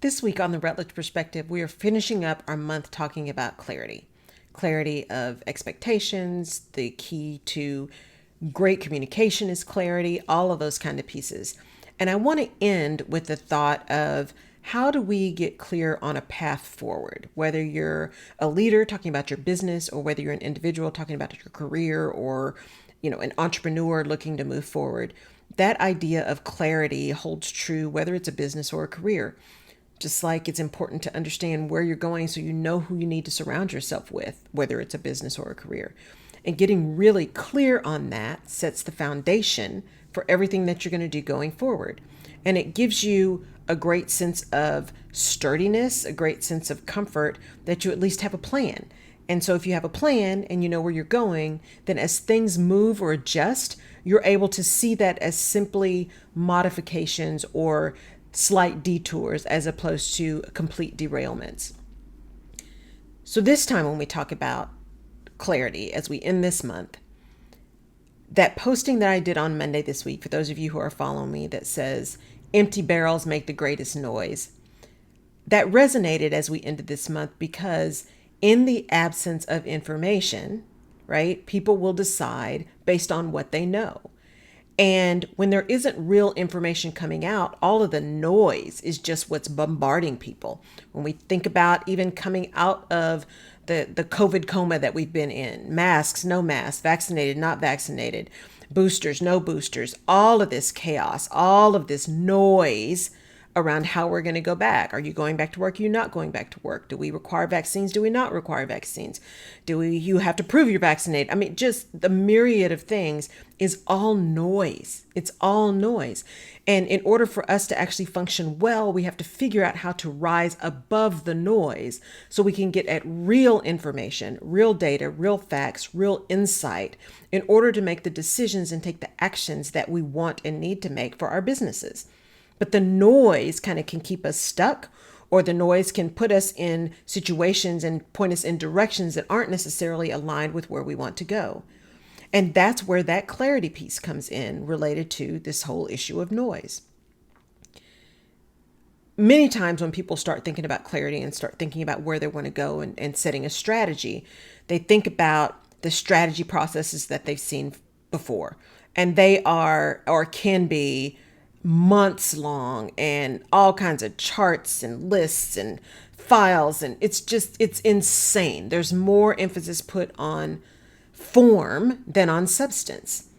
This week on the Rutledge Perspective, we are finishing up our month talking about clarity. Clarity of expectations, the key to great communication is clarity, all of those kind of pieces. And I want to end with the thought of how do we get clear on a path forward? Whether you're a leader talking about your business or whether you're an individual talking about your career or, an entrepreneur looking to move forward. That idea of clarity holds true whether it's a business or a career. Just like it's important to understand where you're going so you know who you need to surround yourself with, whether it's a business or a career. And getting really clear on that sets the foundation for everything that you're going to do going forward. And it gives you a great sense of sturdiness, a great sense of comfort that you at least have a plan. And so if you have a plan and you know where you're going, then as things move or adjust, you're able to see that as simply modifications or slight detours as opposed to complete derailments. So this time when we talk about clarity as we end this month, that posting that I did on Monday this week, for those of you who are following me, that says empty barrels make the greatest noise, that resonated as we ended this month because in the absence of information, right, people will decide based on what they know. And when there isn't real information coming out, all of the noise is just what's bombarding people. When we think about even coming out of the COVID coma that we've been in, masks, no masks, vaccinated, not vaccinated, boosters, no boosters, all of this chaos, all of this noise around how we're going to go back. Are you going back to work? Are you not going back to work? Do we require vaccines? Do we not require vaccines? You have to prove you're vaccinated? I mean, just the myriad of things is all noise. It's all noise. And in order for us to actually function well, we have to figure out how to rise above the noise so we can get at real information, real data, real facts, real insight in order to make the decisions and take the actions that we want and need to make for our businesses. But the noise kind of can keep us stuck, or the noise can put us in situations and point us in directions that aren't necessarily aligned with where we want to go. And that's where that clarity piece comes in related to this whole issue of noise. Many times when people start thinking about clarity and start thinking about where they want to go and setting a strategy, they think about the strategy processes that they've seen before. And they are or can be months long and all kinds of charts and lists and files. And it's insane. There's more emphasis put on form than on substance.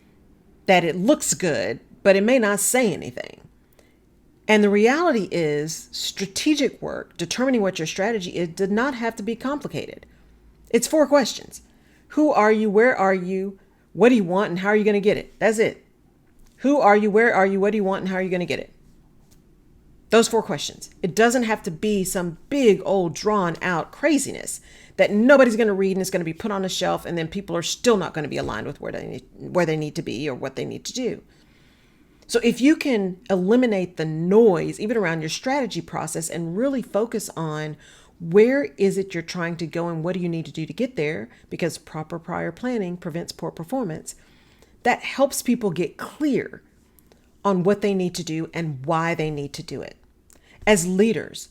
That it looks good, but it may not say anything. And the reality is strategic work, determining what your strategy is, did not have to be complicated. It's 4 questions. Who are you? Where are you? What do you want? And how are you going to get it? That's it. Who are you? Where are you? What do you want? And how are you going to get it? Those 4 questions. It doesn't have to be some big old drawn out craziness that nobody's going to read and it's going to be put on a shelf and then people are still not going to be aligned with where they need to be or what they need to do. So if you can eliminate the noise even around your strategy process and really focus on where is it you're trying to go and what do you need to do to get there, because proper prior planning prevents poor performance, that helps people get clear on what they need to do and why they need to do it. As leaders,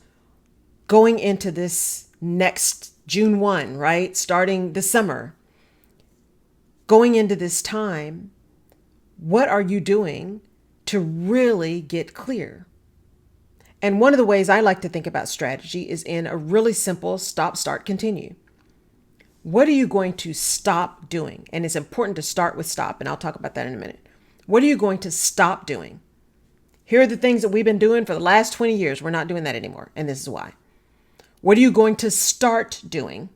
going into this next June 1, right? Starting the summer, going into this time, what are you doing to really get clear? And one of the ways I like to think about strategy is in a really simple stop, start, continue. What are you going to stop doing? And it's important to start with stop, and I'll talk about that in a minute. What are you going to stop doing? Here are the things that we've been doing for the last 20 years. We're not doing that anymore, and this is why. What are you going to start doing?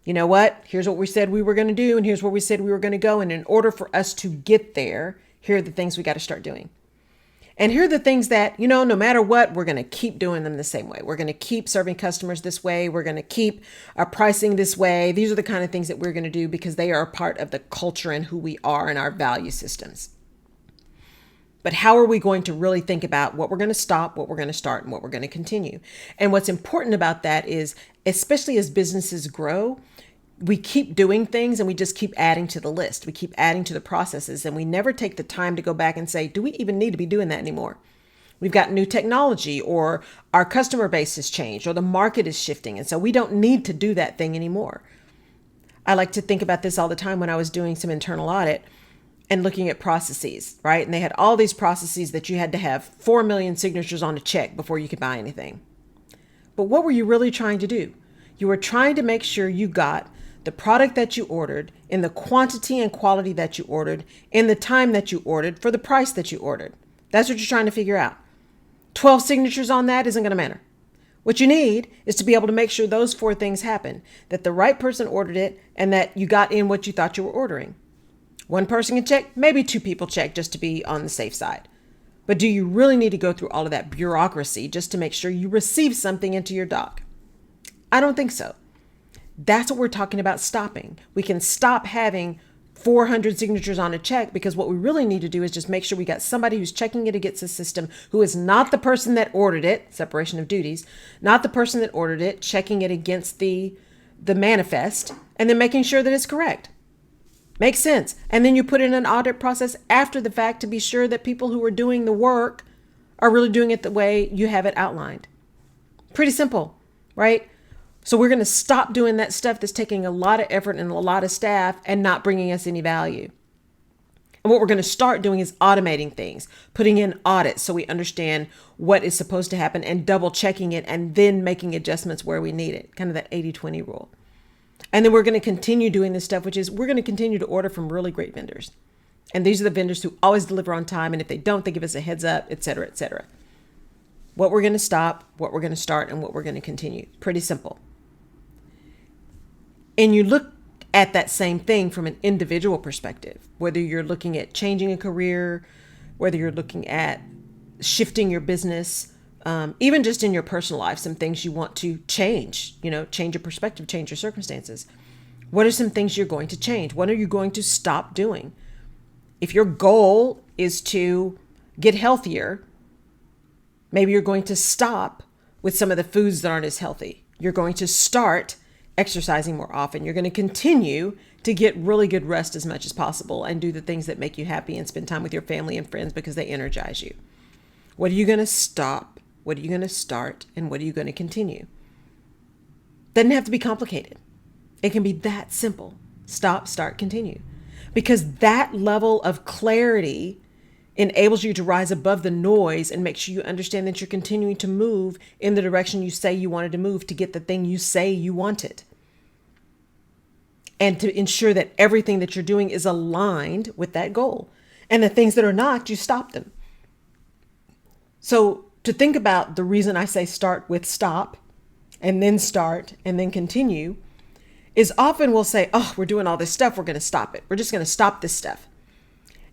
You know what? Here's what we said we were going to do, and here's where we said we were going to go. And in order for us to get there, here are the things we got to start doing. And here are the things that, no matter what, we're going to keep doing them the same way. We're going to keep serving customers this way. We're going to keep our pricing this way. These are the kind of things that we're going to do because they are a part of the culture and who we are and our value systems. But how are we going to really think about what we're going to stop, what we're going to start, and what we're going to continue? And what's important about that is, especially as businesses grow, we keep doing things and we just keep adding to the list. We keep adding to the processes and we never take the time to go back and say, do we even need to be doing that anymore? We've got new technology, or our customer base has changed, or the market is shifting. And so we don't need to do that thing anymore. I like to think about this all the time when I was doing some internal audit and looking at processes, right? And they had all these processes that you had to have 4 million signatures on a check before you could buy anything. But what were you really trying to do? You were trying to make sure you got the product that you ordered in the quantity and quality that you ordered in the time that you ordered for the price that you ordered. That's what you're trying to figure out. 12 signatures on that isn't going to matter. What you need is to be able to make sure those 4 things happen, that the right person ordered it and that you got in what you thought you were ordering. 1 person can check, maybe 2 people check just to be on the safe side. But do you really need to go through all of that bureaucracy just to make sure you receive something into your dock? I don't think so. That's what we're talking about stopping. We can stop having 400 signatures on a check, because what we really need to do is just make sure we got somebody who's checking it against the system, who is not the person that ordered it, separation of duties, not the person that ordered it, checking it against the manifest, and then making sure that it's correct. Makes sense. And then you put in an audit process after the fact to be sure that people who are doing the work are really doing it the way you have it outlined. Pretty simple, right? So we're going to stop doing that stuff that's taking a lot of effort and a lot of staff and not bringing us any value. And what we're going to start doing is automating things, putting in audits so we understand what is supposed to happen and double checking it and then making adjustments where we need it, kind of that 80-20 rule. And then we're going to continue doing this stuff, which is we're going to continue to order from really great vendors. And these are the vendors who always deliver on time. And if they don't, they give us a heads up, et cetera, et cetera. What we're going to stop, what we're going to start, and what we're going to continue. Pretty simple. And you look at that same thing from an individual perspective, whether you're looking at changing a career, whether you're looking at shifting your business, even just in your personal life, some things you want to change, change your perspective, change your circumstances. What are some things you're going to change? What are you going to stop doing? If your goal is to get healthier, maybe you're going to stop with some of the foods that aren't as healthy. You're going to start exercising more often. You're going to continue to get really good rest as much as possible and do the things that make you happy and spend time with your family and friends because they energize you. What are you going to stop? What are you going to start? And what are you going to continue? Doesn't have to be complicated. It can be that simple. Stop, start, continue. Because that level of clarity enables you to rise above the noise and make sure you understand that you're continuing to move in the direction you say you wanted to move to get the thing you say you wanted. And to ensure that everything that you're doing is aligned with that goal. And the things that are not, you stop them. So to think about the reason I say start with stop and then start and then continue is often we'll say, oh, we're doing all this stuff. We're going to stop it. We're just going to stop this stuff.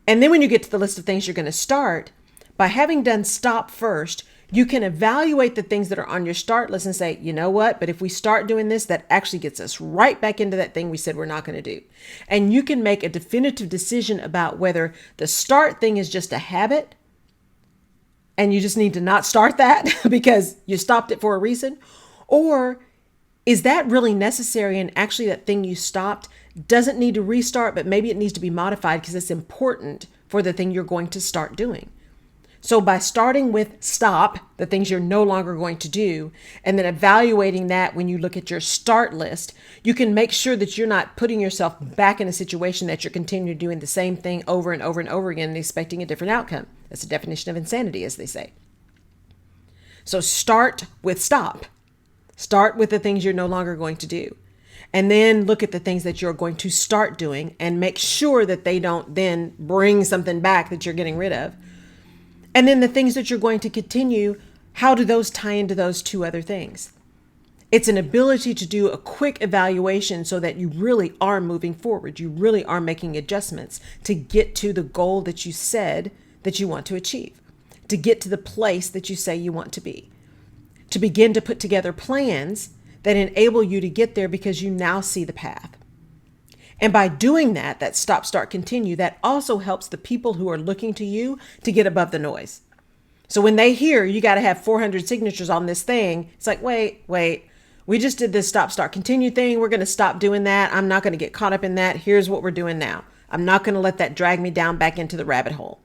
And then when you get to the list of things you're going to start, by having done stop first, you can evaluate the things that are on your start list and say, you know what, but if we start doing this, that actually gets us right back into that thing we said we're not going to do. And you can make a definitive decision about whether the start thing is just a habit and you just need to not start that because you stopped it for a reason, or is that really necessary and actually that thing you stopped doesn't need to restart, but maybe it needs to be modified because it's important for the thing you're going to start doing. So by starting with stop, the things you're no longer going to do, and then evaluating that when you look at your start list, you can make sure that you're not putting yourself back in a situation that you're continuing doing the same thing over and over and over again and expecting a different outcome. That's the definition of insanity, as they say. So start with stop. Start with the things you're no longer going to do. And then look at the things that you're going to start doing and make sure that they don't then bring something back that you're getting rid of. And then the things that you're going to continue, how do those tie into those 2 other things? It's an ability to do a quick evaluation so that you really are moving forward. You really are making adjustments to get to the goal that you said that you want to achieve, to get to the place that you say you want to be, to begin to put together plans that enable you to get there because you now see the path. And by doing that, that stop, start, continue, that also helps the people who are looking to you to get above the noise. So when they hear you got to have 400 signatures on this thing, it's like, wait, we just did this stop, start, continue thing. We're going to stop doing that. I'm not going to get caught up in that. Here's what we're doing now. I'm not going to let that drag me down back into the rabbit hole.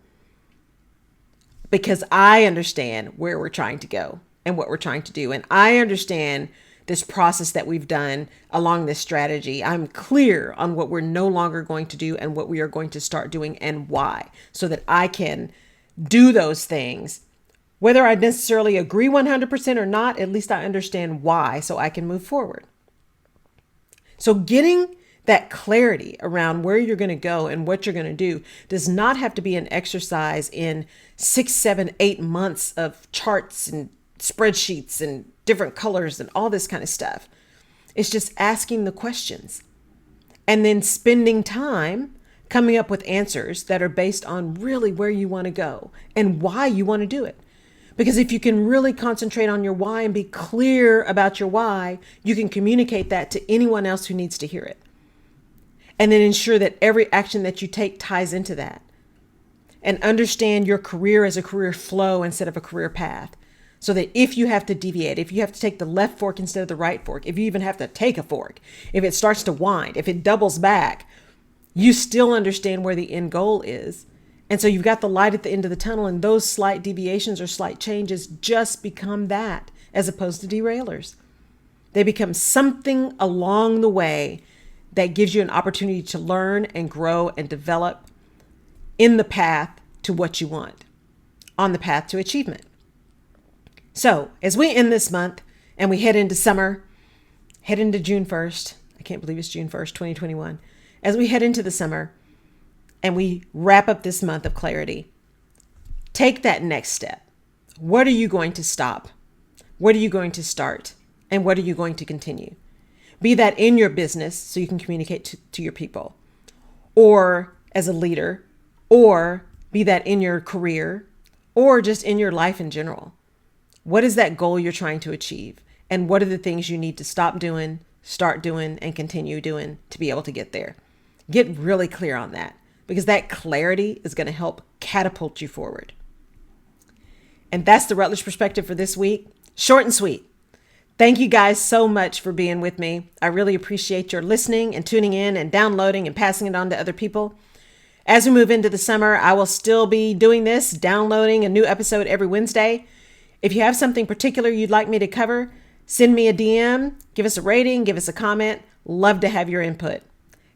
because I understand where we're trying to go and what we're trying to do. And I understand this process that we've done along this strategy. I'm clear on what we're no longer going to do and what we are going to start doing and why, so that I can do those things. Whether I necessarily agree 100% or not, at least I understand why, so I can move forward. So getting that clarity around where you're going to go and what you're going to do does not have to be an exercise in 6, 7, 8 months of charts and spreadsheets and different colors and all this kind of stuff. It's just asking the questions and then spending time coming up with answers that are based on really where you want to go and why you want to do it. Because if you can really concentrate on your why and be clear about your why, you can communicate that to anyone else who needs to hear it. And then ensure that every action that you take ties into that. And understand your career as a career flow instead of a career path. So that if you have to deviate, if you have to take the left fork instead of the right fork, if you even have to take a fork, if it starts to wind, if it doubles back, you still understand where the end goal is. And so you've got the light at the end of the tunnel, and those slight deviations or slight changes just become that, as opposed to derailers. They become something along the way that gives you an opportunity to learn and grow and develop in the path to what you want, on the path to achievement. So as we end this month and we head into summer, head into June 1st, I can't believe it's June 1st, 2021. As we head into the summer and we wrap up this month of clarity, take that next step. What are you going to stop? What are you going to start? And what are you going to continue? Be that in your business so you can communicate to your people, or as a leader, or be that in your career, or just in your life in general. What is that goal you're trying to achieve? And what are the things you need to stop doing, start doing, and continue doing to be able to get there? Get really clear on that, because that clarity is going to help catapult you forward. And that's the Rutledge Perspective for this week. Short and sweet. Thank you guys so much for being with me. I really appreciate your listening and tuning in and downloading and passing it on to other people. As we move into the summer, I will still be doing this, downloading a new episode every Wednesday. If you have something particular you'd like me to cover, send me a DM, give us a rating, give us a comment. Love to have your input.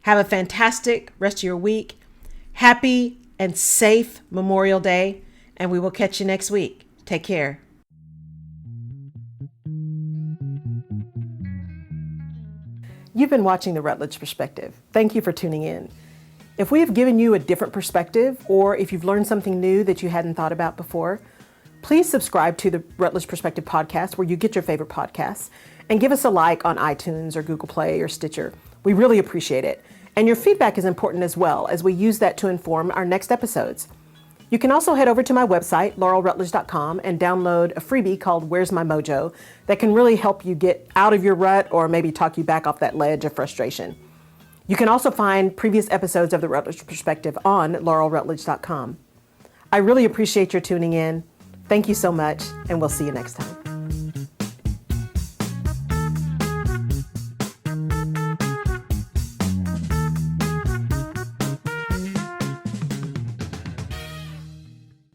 Have a fantastic rest of your week. Happy and safe Memorial Day, and we will catch you next week. Take care. You've been watching The Rutledge Perspective. Thank you for tuning in. If we have given you a different perspective, or if you've learned something new that you hadn't thought about before, please subscribe to the Rutledge Perspective podcast where you get your favorite podcasts, and give us a like on iTunes or Google Play or Stitcher. We really appreciate it. And your feedback is important as well, as we use that to inform our next episodes. You can also head over to my website, laurelrutledge.com, and download a freebie called Where's My Mojo that can really help you get out of your rut or maybe talk you back off that ledge of frustration. You can also find previous episodes of The Rutledge Perspective on laurelrutledge.com. I really appreciate your tuning in. Thank you so much, and we'll see you next time.